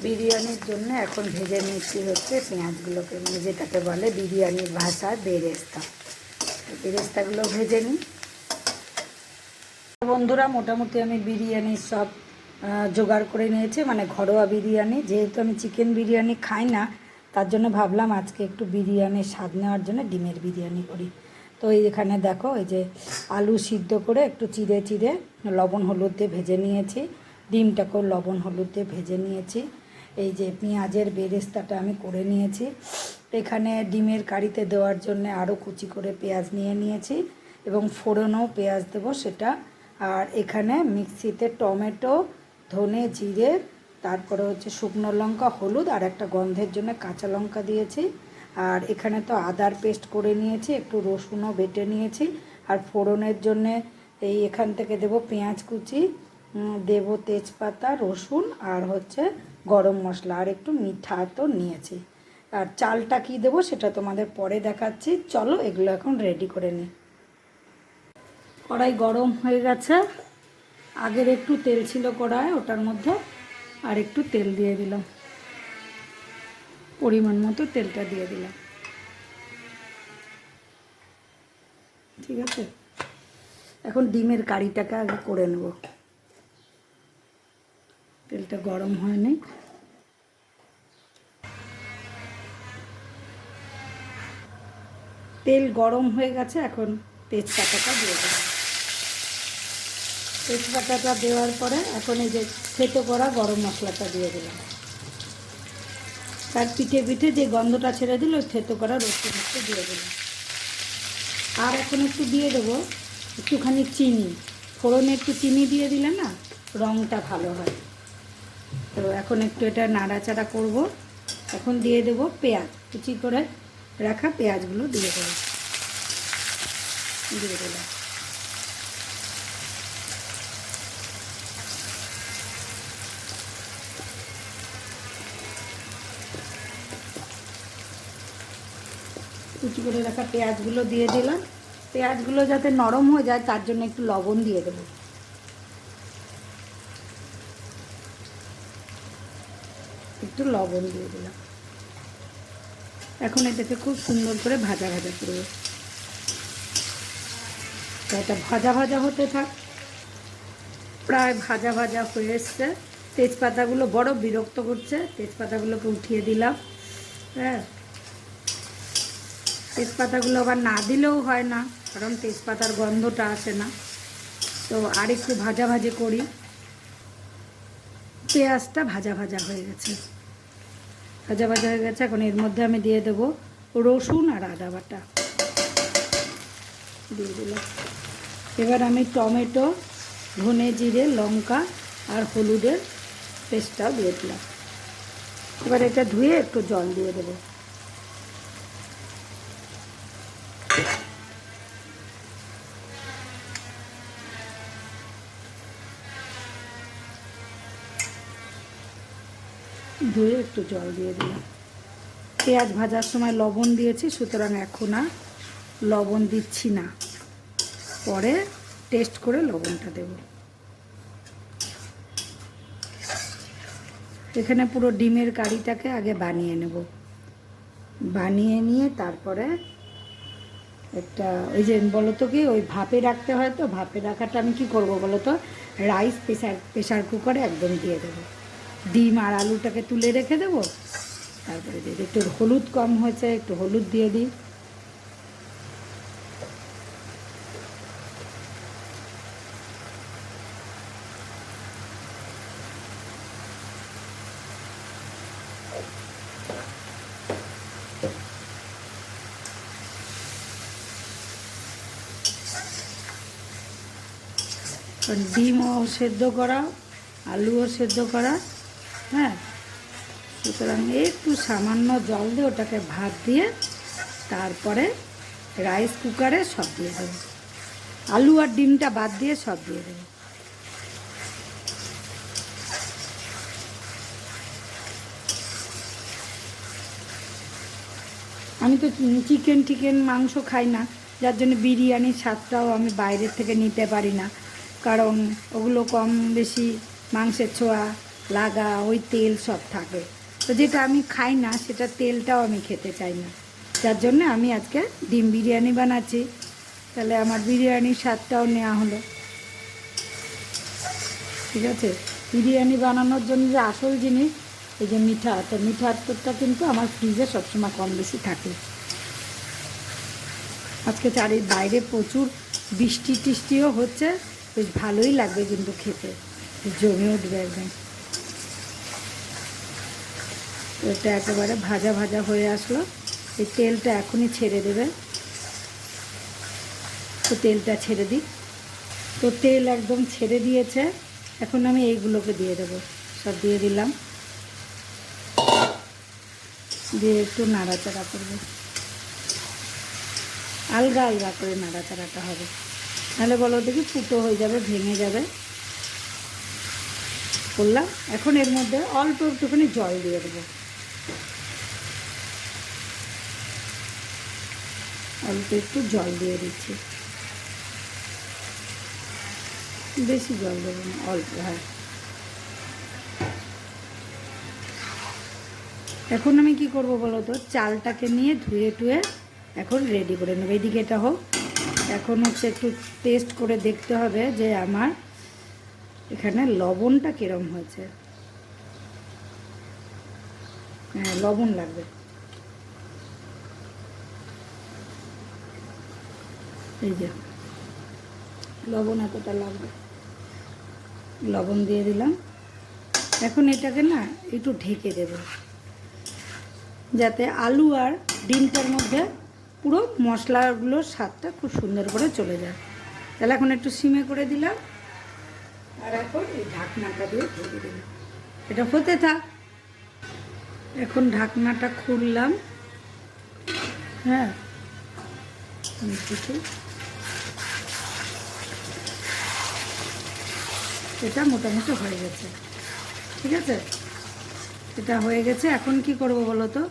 বিরিয়ানির জন্য এখন ভেজে নিচ্ছি হচ্ছে পেঁয়াজগুলোকে, যেটাকে বলে বিরিয়ানির ভাষায় বেরেস্তা। বেরেস্তাগুলো ভেজে নিই। বন্ধুরা, মোটামুটি আমি বিরিয়ানির সব জোগাড় করে নিয়েছি, মানে ঘরোয়া বিরিয়ানি। যেহেতু আমি চিকেন বিরিয়ানি খাই না, তার জন্য ভাবলাম আজকে একটু বিরিয়ানির স্বাদ নেওয়ার জন্য ডিমের বিরিয়ানি করি। তো এখানে দেখো, এই যে আলু সিদ্ধ করে একটু চিড়ে চিড়ে লবণ হলুদ দিয়ে ভেজে নিয়েছি, ডিমটাকেও লবণ হলুদ দিয়ে ভেজে নিয়েছি। এই যে পেঁয়াজের বেরেস্তাটা আমি করে নিয়েছি। এখানে ডিমের কারিতে দেওয়ার জন্য আরও কুচি করে পেঁয়াজ নিয়ে নিয়েছি এবং ফোড়নেও পেঁয়াজ দেবো সেটা। আর এখানে মিক্সিতে টমেটো, ধনে, জিরে, তারপরে হচ্ছে শুকনো লঙ্কা, হলুদ আর একটা গন্ধের জন্য কাঁচা লঙ্কা দিয়েছি। আর এখানে তো আদার পেস্ট করে নিয়েছি, একটু রসুনও বেটে নিয়েছি। আর ফোড়নের জন্যে এখান থেকে দেবো পেঁয়াজ কুচি, দেবো তেজপাতা, রসুন আর হচ্ছে গরম মশলা আর একটু মিঠা তো নিয়েছি। আর চালটা কি দেবো সেটা তোমাদের পরে দেখাচ্ছি। চলো এগুলো এখন রেডি করে নিই। কড়াই গরম হয়ে গেছে। আগের একটু তেল ছিল কড়াই, ওটার মধ্যে আর একটু তেল দিয়ে দিলাম, পরিমাণ মতো তেলটা দিয়ে দিলাম। ঠিক আছে, এখন ডিমের কারিটাকে আগে করে নেব। তেলটা গরম হয়নি। তেল গরম হয়ে গেছে, এখন তেজপাতাটা দিয়ে দেবো। তেজপাতাটা দেওয়ার পরে এখন এই যে থেতো করা গরম মশলাটা দিয়ে দিলাম। তার পিঠে পিঠে যে গন্ধটা ছেড়ে দিল ওই থেতো করা রসুন একটু দিয়ে দিলাম। আর এখন একটু দিয়ে দেবো একটুখানি চিনি। ফোড়নে একটু চিনি দিয়ে দিলে না রঙটা ভালো হয়। তো এখন একটু এটা নাড়াচাড়া করব। এখন দিয়ে দেবো পেঁয়াজ, কুচি করে রাখা পেঁয়াজগুলো দিয়ে দেবো। দিয়ে দিলাম। কুচি করে রাখা পেঁয়াজগুলো দিয়ে দিলাম। পেঁয়াজগুলো যাতে নরম হয়ে যায় তার জন্য একটু লবণ দিয়ে দেবো। একটু লবণ দিয়ে দিলাম। এখন এটাকে খুব সুন্দর করে ভাজা ভাজা করবো। এটা ভাজা ভাজা হতে থাক। প্রায় ভাজা ভাজা হয়ে এসছে। তেজপাতাগুলো বড় বিরক্ত করছে, তেজপাতাগুলোকে উঠিয়ে দিলাম। হ্যাঁ, তেজপাতাগুলো আবার না দিলেও হয় না, কারণ তেজপাতার গন্ধটা আসে না। তো আর একটু ভাজা ভাজি করি। পেঁয়াজটা ভাজা ভাজা হয়ে গেছে, ভাজা ভাজা হয়ে গেছে। এখন এর মধ্যে আমি দিয়ে দেবো রসুন আর আদা বাটা দিয়ে দিলাম। এবার আমি টমেটো, ধনে, জিরে, লঙ্কা আর হলুদের পেস্টটাও দিয়ে দিলাম। এবার এটা ধুয়ে একটু জল দিয়ে দেবো। ধুয়ে একটু জল দিয়ে দিলাম। পেঁয়াজ ভাজার সময় লবণ দিয়েছি, সুতরাং এখন আর লবণ দিচ্ছি না, পরে টেস্ট করে লবণটা দেব। এখানে পুরো ডিমের কারিটাকে আগে বানিয়ে নেব। বানিয়ে নিয়ে তারপরে একটা ওই যে বলো তো কি ওই ভাপে রাখতে হয়, তো ভাপে রাখাটা আমি কি করব বলো তো, রাইস প্রেশার কুকারে একদম দিয়ে দেবো। ডিম আর আলুটাকে তুলে রেখে দেবো। তারপরে দিয়ে একটু হলুদ কম হয়েছে, একটু হলুদ দিয়ে দিই। ডিমও সেদ্ধ করা, আলুও সেদ্ধ করা। হ্যাঁ, সুতরাং একটু সামান্য জল দিয়ে ওটাকে ভাত দিয়ে তারপরে রাইস কুকারে সব দিয়ে দেবো। আলু আর ডিমটা বাদ দিয়ে সব দিয়ে দেবো। আমি তো চিকেন মাংস খাই না, যার জন্য বিরিয়ানির স্বাদটাও আমি বাইরের থেকে নিতে পারি না, কারণ ওগুলো কম বেশি মাংসের ছোঁয়া লাগা, ওই তেল সব থাকে। তো যেটা আমি খাই না সেটা তেলটাও আমি খেতে চাই না, যার জন্য আমি আজকে ডিম বিরিয়ানি বানাচ্ছি। তাহলে আমার বিরিয়ানির স্বাদটাও নেওয়া হলো। ঠিক আছে, বিরিয়ানি বানানোর জন্য যে আসল জিনিস এই যে মিঠা, তো মিঠা আতরটা কিন্তু আমার ফ্রিজে সবসময় কম বেশি থাকে। আজকে বাইরে প্রচুর বৃষ্টি টিষ্টিও হচ্ছে, বেশ ভালোই লাগবে কিন্তু খেতে, জমে উঠবে একদম। এটা একেবারে ভাজা ভাজা হয়ে আসলো, এই তেলটা এখনই ছেড়ে দেবে। তো তেলটা ছেড়ে দিই। তো তেল একদম ছেড়ে দিয়েছে, এখন আমি এইগুলোকে দিয়ে দেবো। সব দিয়ে দিলাম, দিয়ে একটু নাড়াচাড়া করবো, আলগা আলগা করে নাড়াচাড়াটা হবে, নাহলে বলো দেখি ফুটো হয়ে যাবে, ভেঙে যাবে। করলাম। এখন এর মধ্যে অল্প একটুখানি জল দিয়ে দেবো, অল্প একটু জল দিয়ে দিচ্ছি, বেশি জল দেবো না, অল্প। হ্যাঁ, এখন আমি কি করব বলো তো, চালটাকে নিয়ে ধুয়ে টুয়ে এখন রেডি করে নেবো। এদিকে এটা হোক, এখন হচ্ছে একটু টেস্ট করে দেখতে হবে যে আমার এখানে লবণটা কীরম হয়েছে। হ্যাঁ, লবণ লাগবে। এই যে লবণ এতটা লাগবে, লবণ দিয়ে দিলাম। এখন এটাকে না একটু ঢেকে দেব, যাতে আলু আর ডিমটার মধ্যে পুরো মশলাগুলোর স্বাদটা খুব সুন্দর করে চলে যায়। তাহলে এখন একটু সিমে করে দিলাম, আর এখন এই ঢাকনাটা দিয়ে ঢেকে দিলাম। এটা হতে থাক। এখন ঢাকনাটা খুললাম। হ্যাঁ, কিছু এটা মোটামুটি হয়ে গেছে। ঠিক আছে, এটা হয়ে গেছে। এখন কি করব বলো তো,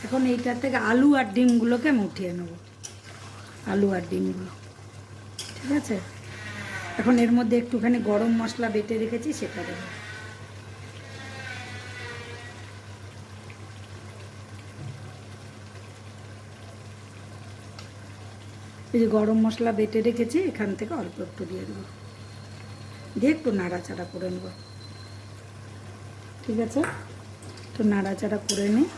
এখন এইটার থেকে আলু আর ডিমগুলোকে আমি উঠিয়ে নেব, আলু আর ডিমগুলো। ঠিক আছে, এখন এর মধ্যে একটুখানি গরম মশলা বেটে রেখেছি সেটা দেবো। এই যে গরম মশলা বেটে রেখেছি, এখান থেকে অল্প একটু দিয়ে দেবো, দিয়ে একটু নাড়াচাড়া করে নেব। ঠিক আছে, একটু নাড়াচাড়া করে নিই।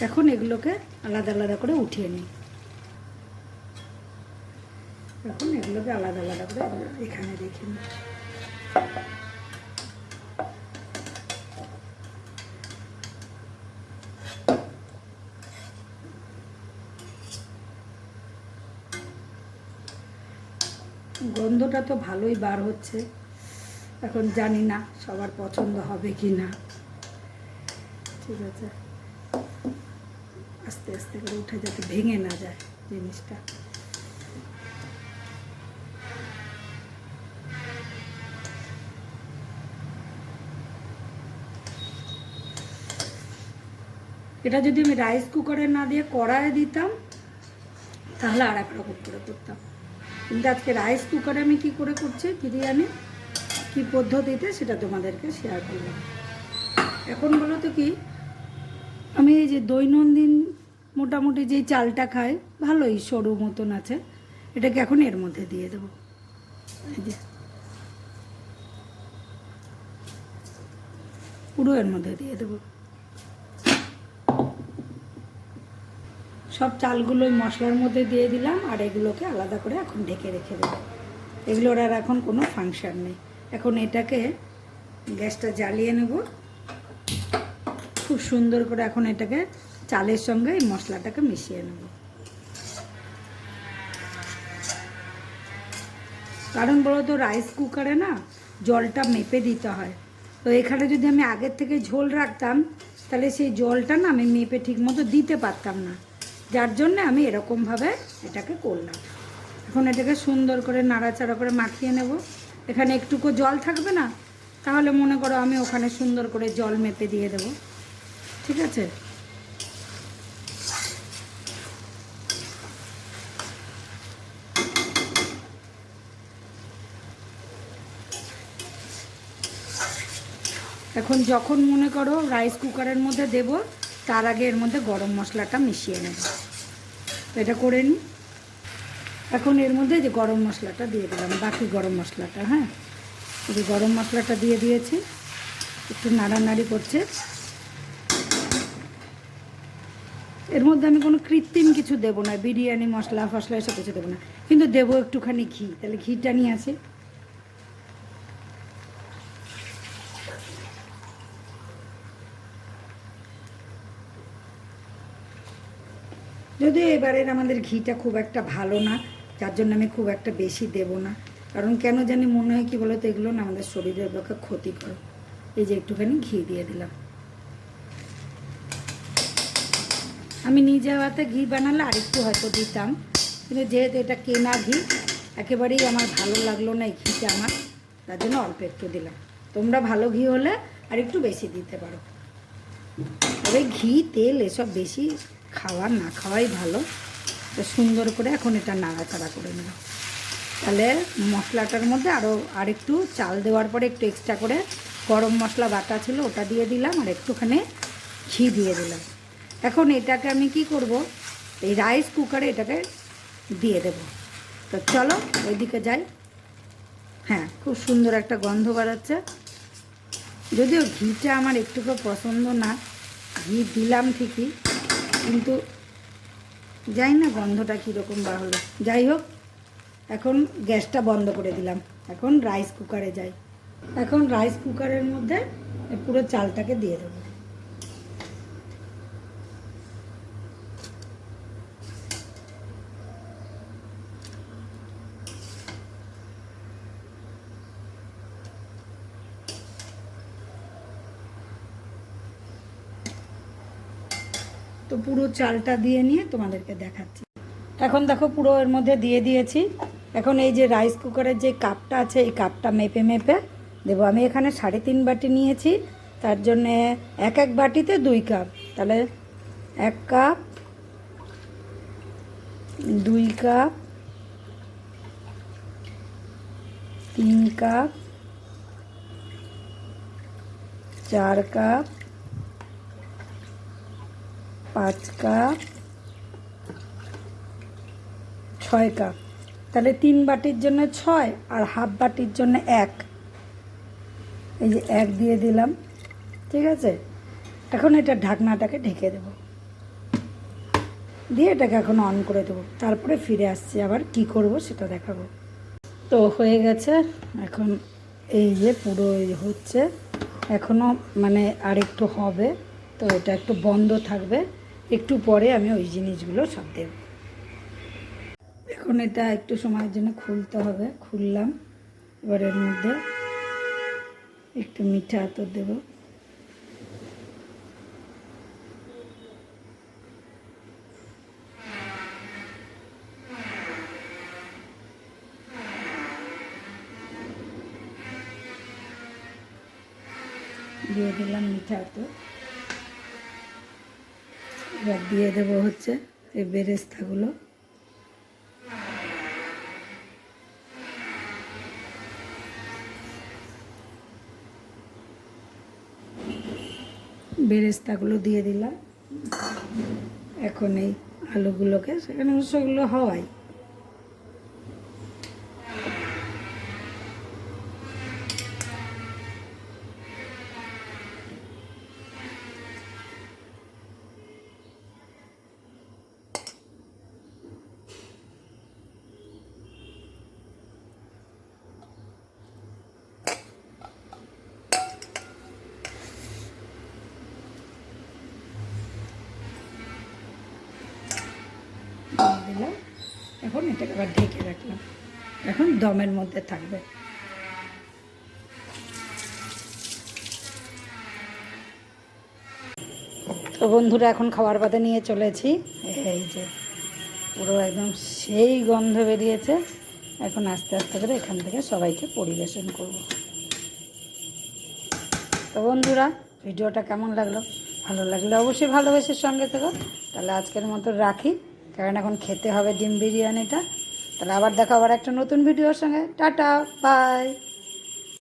এখন এগুলোকে আলাদা আলাদা করে উঠিয়ে নিই। এখন এগুলোকে আলাদা আলাদা করে এখানে রেখে নিই। গন্ধটা তো ভালোই বার হচ্ছে, এখন জানি না সবার পছন্দ হবে কি না। ঠিক আছে, আস্তে আস্তে করে উঠে যাতে ভেঙে না যায় জিনিসটা। এটা যদি আমি রাইস কুকারে না দিয়ে কড়াইয়ে দিতাম তাহলে আর এক রকম করে করতাম, কিন্তু আজকে রাইস কুকারে আমি কি করে করছি বিরিয়ানি, কি পদ্ধতিতে, সেটা তোমাদেরকে শেয়ার করলাম। এখন বলো তো কি, আমি এই যে দৈনন্দিন মোটামুটি যেই চালটা খাই, ভালোই সরু মতন আছে, এটাকে এখন এর মধ্যে দিয়ে দেবো। এই যে পুরো এর মধ্যে দিয়ে দেবো। সব চালগুলো ওই মশলার মধ্যে দিয়ে দিলাম, আর এগুলোকে আলাদা করে এখন ঢেকে রেখে দেবো। এগুলোর আর এখন কোনো ফাংশন নেই। এখন এটাকে গ্যাসটা জ্বালিয়ে নেব, খুব সুন্দর করে এখন এটাকে চালের সঙ্গে এই মশলাটাকে মিশিয়ে নেব। কারণ বলো তো, রাইস কুকারে না জলটা মেপে দিতে হয়, তো এখানে যদি আমি আগের থেকে ঝোল রাখতাম তাহলে সেই জলটা না আমি মেপে ঠিক মতো দিতে পারতাম না, যার জন্য আমি এরকমভাবে এটাকে করলাম। এখন এটাকে সুন্দর করে নাড়াচাড়া করে মাখিয়ে নেব। এখানে একটুকু জল থাকবে না, তাহলে মনে করো আমি ওখানে সুন্দর করে জল মেপে দিয়ে দেব। ঠিক আছে, এখন যখন মনে করো রাইস কুকারের মধ্যে দেব, তার আগে এর মধ্যে গরম মশলাটা মিশিয়ে নেব। তো এটা করে নিই। এখন এর মধ্যে যে গরম মশলাটা দিয়ে দিলাম, বাকি গরম মশলাটা, হ্যাঁ, এই যে গরম মশলাটা দিয়ে দিয়েছি, একটু নাড়ানাড়ি করছে। এর মধ্যে আমি কোনো কৃত্রিম কিছু দেবো না, বিরিয়ানি মশলা ফসলা এসব কিছু দেবো না, কিন্তু দেবো একটুখানি ঘি। তাহলে ঘিটা নিয়ে আসি। যদিও এবারের আমাদের ঘিটা খুব একটা ভালো না, যার জন্য আমি খুব একটা বেশি দেব না, কারণ কেন জানি মনে হয় কি বলতো, এগুলো না আমাদের শরীরের পক্ষে ক্ষতিকর। এই যে একটুখানি ঘি দিয়ে দিলাম। আমি নিজে হাতে ঘি বানালে আরেকটু হয়তো দিতাম, কিন্তু যেহেতু এটা কেনা ঘি, একেবারেই আমার ভালো লাগলো না এই ঘিটা আমার, তার জন্য অল্প একটু দিলাম। তোমরা ভালো ঘি হলে আর একটু বেশি দিতে পারো। তবে ঘি তেল এসব বেশি খাওয়ার না খাওয়াই ভালো। তো সুন্দর করে এখন এটা নাড়াচাড়া করে নেব। তাহলে মশলাটার মধ্যে আরেকটু চাল দেওয়ার পরে একটু এক্সট্রা করে গরম মশলা বাটা ছিল ওটা দিয়ে দিলাম, আর একটুখানি ঘি দিয়ে দিলাম। এখন এটাকে আমি কি করব, এই রাইস কুকারে এটাকে দিয়ে দেব। তো চলো ওইদিকে যাই। হ্যাঁ, খুব সুন্দর একটা গন্ধ বেরোচ্ছে। যদিও ঘিটা আমার একটুকু পছন্দ না, ঘি দিলাম ঠিকই, কিন্তু যাই না গন্ধটা কীরকম বা হলো। যাই হোক, এখন গ্যাসটা বন্ধ করে দিলাম। এখন রাইস কুকারে যাই। এখন রাইস কুকারের মধ্যে পুরো চালটাকে দিয়ে দেবো। তো পুরো চালটা দিয়ে নিয়ে তোমাদেরকে দেখাচ্ছি। এখন দেখো পুরো এর মধ্যে দিয়ে দিয়েছি। এখন এই যে রাইস কুকারের যে কাপটা আছে, এই কাপটা মেপে মেপে দেবো। আমি এখানে 3.5 বাটি নিয়েছি, তার জন্যে এক বাটিতে 2 কাপ। তাহলে 1 cup, 2 cup, 3 cup, 4 cup, 5 cup, 6 cup. তাহলে 3 বাটির জন্য 6 আর হাফ বাটির জন্য 1। এই যে 1 দিয়ে দিলাম, ঠিক আছে। এখন এটা ঢাকনাটাকে ঢেকে দেব, দিয়ে এটাকে এখন অন করে দেবো। তারপরে ফিরে আসছি, আবার কি করব সেটা দেখাবো। তো হয়ে গেছে। এখন এই যে পুরো হচ্ছে, এখনও মানে আর একটু হবে। তো এটা একটু বন্ধ থাকবে, একটু পরে আমি ওই জিনিসগুলো সব দেব। এখন এটা একটু সময়ের জন্য খুলতে হবে। খুললাম। এবার এর মধ্যে একটু মিঠা আতর দেব। দিয়ে দিলাম মিঠা আতর। এবার দিয়ে দেবো হচ্ছে এই বেরেস্তাগুলো। বেরেস্তাগুলো দিয়ে দিলাম। এখন এই আলুগুলোকে, সেখানে সেগুলো হওয়াই, দিলাম। এখন এটাকে আবার ঢেকে রাখলাম। এখন দমের মধ্যে থাকবে। তো বন্ধুরা, এখন খাবার পাতে নিয়ে চলেছি। এই যে পুরো একদম সেই গন্ধ বেরিয়েছে। এখন আস্তে আস্তে করে এখান থেকে সবাইকে পরিবেশন করব। তো বন্ধুরা, ভিডিওটা কেমন লাগলো? ভালো লাগলে অবশ্যই ভালোবেসে সঙ্গে থেকো। তাহলে আজকের মতো রাখি, কারণ এখন খেতে হবে ডিম বিরিয়ানিটা। তাহলে আবার দেখা আবার একটা নতুন ভিডিওর সঙ্গে। Tata, by.